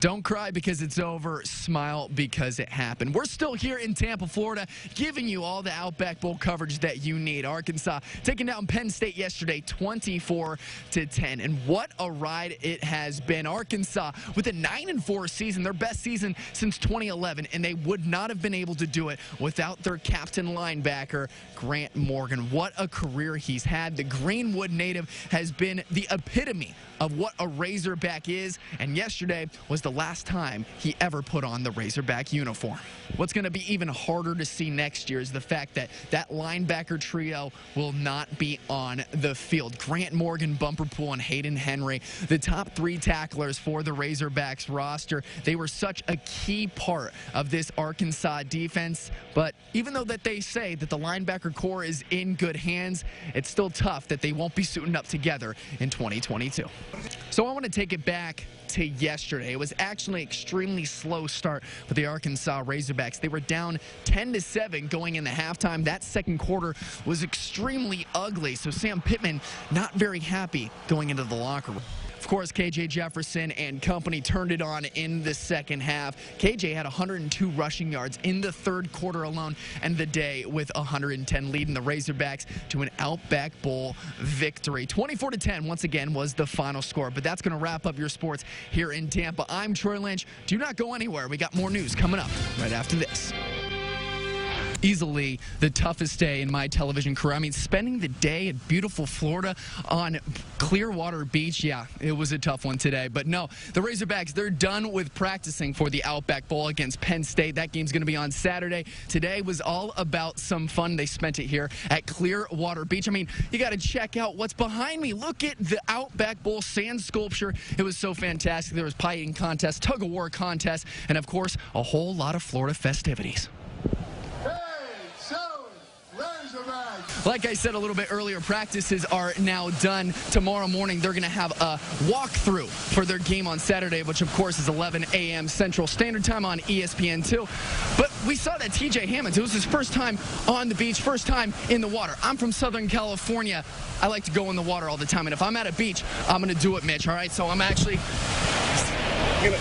Don't cry because it's over. Smile because it happened. We're still here in Tampa, Florida, giving you all the Outback Bowl coverage that you need. Arkansas taking down Penn State yesterday, 24-10. And what a ride it has been. Arkansas with a 9-4 season, their best season since 2011, and they would not have been able to do it without their captain linebacker, Grant Morgan. What a career he's had. The Greenwood native has been the epitome of what a Razorback is, and yesterday was the last time he ever put on the Razorback uniform. What's going to be even harder to see next year is the fact that that linebacker trio will not be on the field. Grant Morgan, Bumper Pool, and Hayden Henry, the top three tacklers for the Razorbacks roster. They were such a key part of this Arkansas defense, but even though that they say that the linebacker core is in good hands, it's still tough that they won't be suiting up together in 2022. So I want to take it back to yesterday. It was actually an extremely slow start for the Arkansas Razorbacks. They were down 10-7 going into halftime. That second quarter was extremely ugly, so Sam Pittman not very happy going into the locker room. Of course, KJ Jefferson and company turned it on in the second half. KJ had 102 rushing yards in the third quarter alone, and the day with 110, leading the Razorbacks to an Outback Bowl victory. 24-10, once again, was the final score. But that's going to wrap up your sports here in Tampa. I'm Troy Lynch. Do not go anywhere. We got more news coming up right after this. Easily the toughest day in my television career. I mean, spending the day in beautiful Florida on Clearwater Beach, yeah, it was a tough one today. But no, the Razorbacks, they're done with practicing for the Outback Bowl against Penn State. That game's going to be on Saturday. Today was all about some fun. They spent it here at Clearwater Beach. I mean, you got to check out what's behind me. Look at the Outback Bowl sand sculpture. It was so fantastic. There was pie eating contest, tug-of-war contest, and, of course, a whole lot of Florida festivities. Like I said a little bit earlier, practices are now done. Tomorrow morning, they're going to have a walkthrough for their game on Saturday, which, of course, is 11 a.m. Central Standard Time on ESPN2. But we saw that T.J. Hammonds, it was his first time on the beach, first time in the water. I'm from Southern California. I like to go in the water all the time, and if I'm at a beach, I'm going to do it, Mitch, all right? So I'm actually going to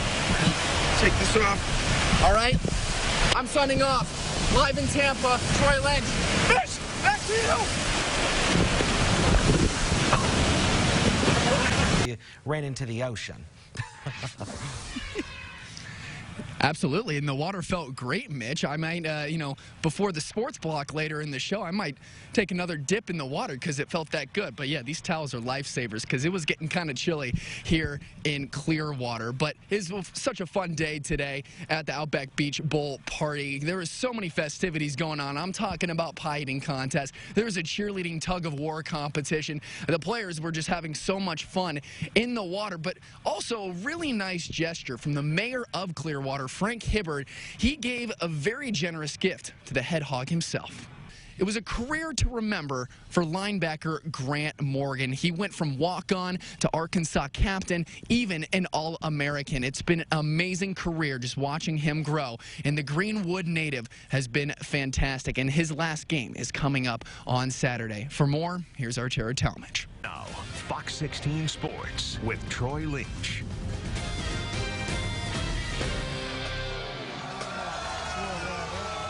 take this off, all right? I'm signing off. Live in Tampa, Troy Lynch. Mitch! Back to you! You ran into the ocean. Absolutely, and the water felt great, Mitch. I might, before the sports block later in the show, I might take another dip in the water because it felt that good. But yeah, these towels are lifesavers because it was getting kind of chilly here in Clearwater. But it was such a fun day today at the Outback Beach Bowl party. There was so many festivities going on. I'm talking about pie eating contest. There was a cheerleading tug-of-war competition. The players were just having so much fun in the water, but also a really nice gesture from the mayor of Clearwater, Frank Hibbard. He gave a very generous gift to the head hog himself. It was a career to remember for linebacker Grant Morgan. He went from walk-on to Arkansas captain, even an All-American. It's been an amazing career just watching him grow. And the Greenwood native has been fantastic. And his last game is coming up on Saturday. For more, here's our Tara Talmadge. Now, Fox 16 Sports with Troy Lynch.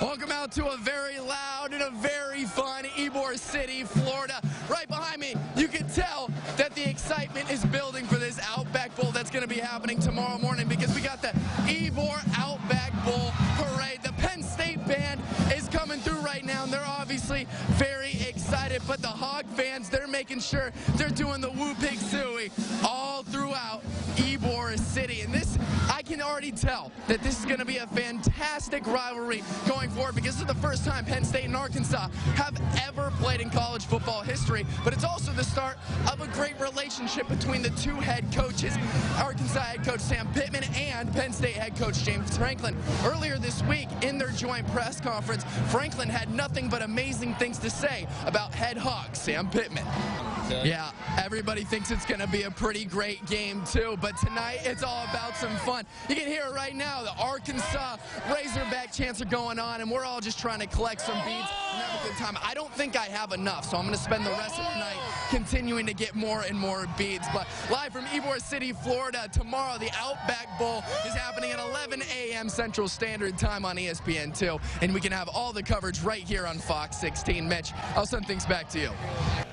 Welcome out to a very loud and a very fun Ybor City, Florida. Right behind me, you can tell that the excitement is building for this Outback Bowl that's going to be happening tomorrow morning because we got the Ybor Outback Bowl parade. The Penn State band is coming through right now, and they're obviously very excited. But the Hog fans, they're making sure they're doing the Woo Pig Suey all throughout Ybor City. And this, I can already tell that this is going to be a fantastic rivalry going forward because this is the first time Penn State and Arkansas have ever played in college football history, but it's also the start of a great relationship between the two head coaches, Arkansas head coach Sam Pittman and Penn State head coach James Franklin. Earlier this week in their joint press conference, Franklin had nothing but amazing things to say about head hog Sam Pittman. Yeah, everybody thinks it's going to be a pretty great game, too. But tonight, it's all about some fun. You can hear it right now. The Arkansas Razorback chants are going on, and we're all just trying to collect some beads and have a good time. I don't think I have enough, so I'm going to spend the rest of the night continuing to get more and more beads. But live from Ybor City, Florida, tomorrow, the Outback Bowl is happening at 11 a.m. Central Standard Time on ESPN2, and we can have all the coverage right here on Fox 16. Mitch, I'll send things back to you.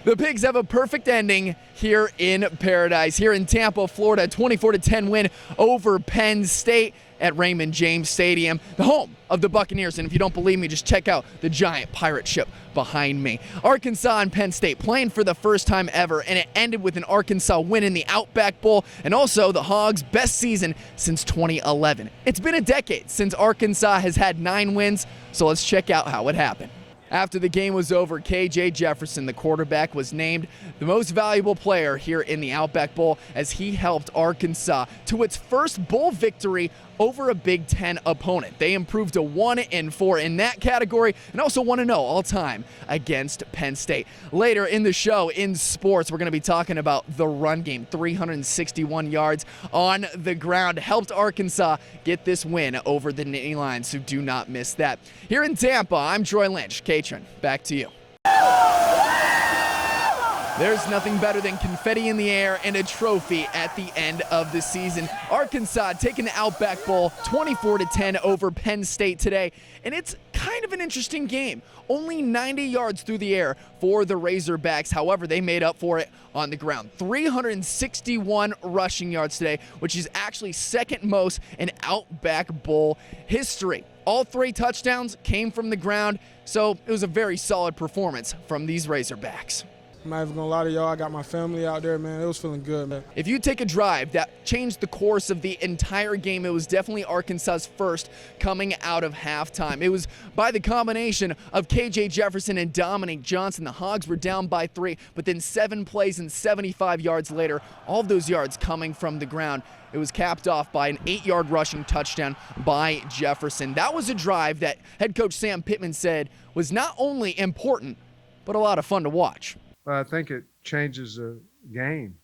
The Pigs have a perfect ending here in paradise. Here in Tampa, Florida, 24-10 win over Penn State at Raymond James Stadium, the home of the Buccaneers. And if you don't believe me, just check out the giant pirate ship behind me. Arkansas and Penn State playing for the first time ever, and it ended with an Arkansas win in the Outback Bowl, and also the Hogs' best season since 2011. It's been a decade since Arkansas has had 9 wins, so let's check out how it happened. After the game was over, KJ Jefferson, the quarterback, was named the most valuable player here in the Outback Bowl as he helped Arkansas to its first bowl victory over a Big Ten opponent. They improved to 1-4 in that category and also 1-0 all time against Penn State. Later in the show, in sports, we're going to be talking about the run game. 361 yards on the ground helped Arkansas get this win over the Nittany Lions, so do not miss that. Here in Tampa, I'm Troy Lynch. Katrin, back to you. There's nothing better than confetti in the air and a trophy at the end of the season. Arkansas taking the Outback Bowl 24-10 over Penn State today, and it's kind of an interesting game. Only 90 yards through the air for the Razorbacks. However, they made up for it on the ground. 361 rushing yards today, which is actually second most in Outback Bowl history. All 3 touchdowns came from the ground, so it was a very solid performance from these Razorbacks. I'm not even gonna lie to y'all, I got my family out there, man. It was feeling good, man. If you take a drive that changed the course of the entire game, it was definitely Arkansas's first coming out of halftime. It was by the combination of KJ Jefferson and Dominic Johnson. The Hogs were down by 3, but then 7 plays and 75 yards later, all of those yards coming from the ground. It was capped off by an 8-yard rushing touchdown by Jefferson. That was a drive that head coach Sam Pittman said was not only important, but a lot of fun to watch. I think it changes the game.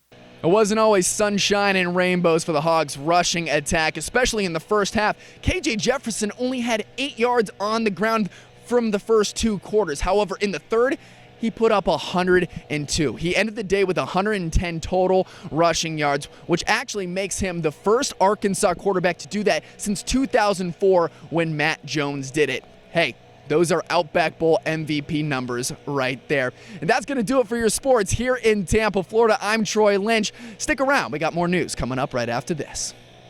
It wasn't always sunshine and rainbows for the Hogs' rushing attack, especially in the first half. KJ Jefferson only had 8 yards on the ground from the first 2 quarters. However, in the third, he put up 102. He ended the day with 110 total rushing yards, which actually makes him the first Arkansas quarterback to do that since 2004 when Matt Jones did it. Hey, those are Outback Bowl MVP numbers right there. And that's going to do it for your sports here in Tampa, Florida. I'm Troy Lynch. Stick around. We got more news coming up right after this.